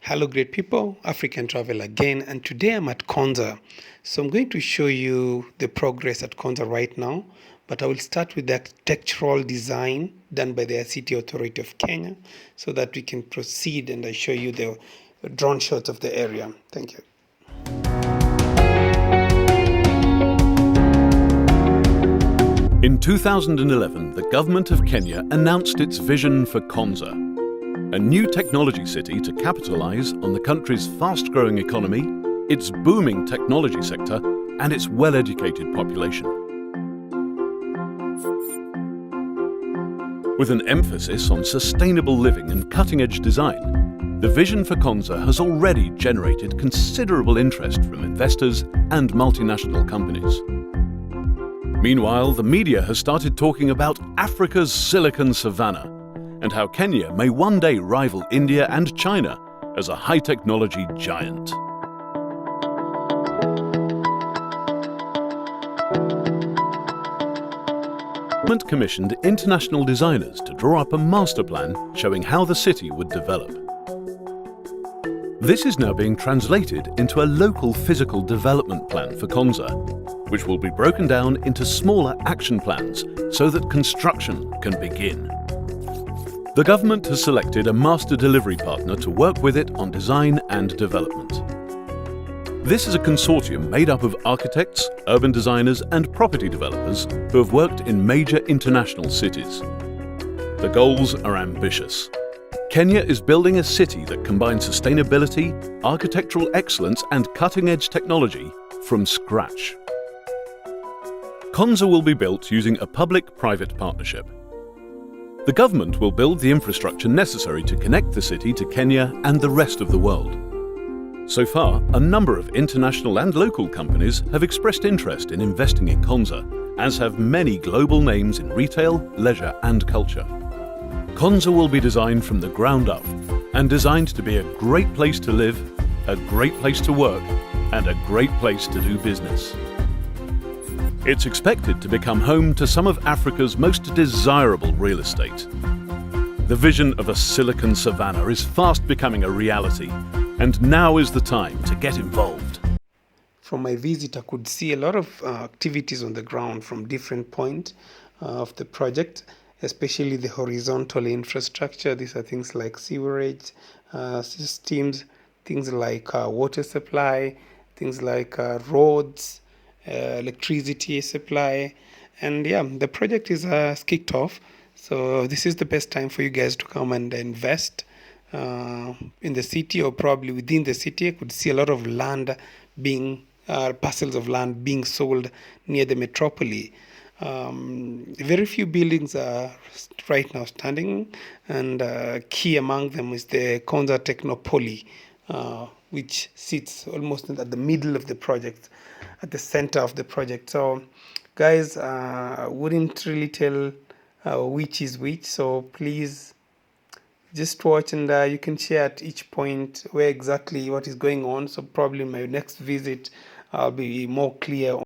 Hello, great people, African Travel again, and today I'm at Konza. So I'm going to show you the progress at Konza right now, but I will start with the architectural design done by the City Authority of Kenya so that we can proceed and I show you the drone shots of the area. Thank you. In 2011, the government of Kenya announced its vision for Konza, a new technology city to capitalize on the country's fast-growing economy, its booming technology sector, and its well-educated population. With an emphasis on sustainable living and cutting-edge design, the vision for Konza has already generated considerable interest from investors and multinational companies. Meanwhile, the media has started talking about Africa's Silicon Savannah and how Kenya may one day rival India and China as a high-technology giant. The government commissioned international designers to draw up a master plan showing how the city would develop. This is now being translated into a local physical development plan for Konza, which will be broken down into smaller action plans so that construction can begin. The government has selected a master delivery partner to work with it on design and development. This is a consortium made up of architects, urban designers and property developers who have worked in major international cities. The goals are ambitious. Kenya is building a city that combines sustainability, architectural excellence and cutting-edge technology from scratch. Konza will be built using a public-private partnership. The government will build the infrastructure necessary to connect the city to Kenya and the rest of the world. So far, a number of international and local companies have expressed interest in investing in Konza, as have many global names in retail, leisure and culture. Konza will be designed from the ground up and designed to be a great place to live, a great place to work, and a great place to do business. It's expected to become home to some of Africa's most desirable real estate. The vision of a Silicon Savannah is fast becoming a reality, and now is the time to get involved. From my visit, I could see a lot of activities on the ground from different points of the project, especially the horizontal infrastructure. These are things like sewerage systems, things like water supply, things like roads, electricity supply, and yeah, the project is kicked off. So this is the best time for you guys to come and invest in the city, or probably within the city. I could see a lot of land being parcels of land being sold near the metropolis. Very few buildings are right now standing, and key among them is the Konza Technopoly, which sits almost at the middle of the project, at the center of the project. So guys, wouldn't really tell which is which, so please just watch, and you can share at each point where exactly what is going on. So probably in my next visit I'll be more clear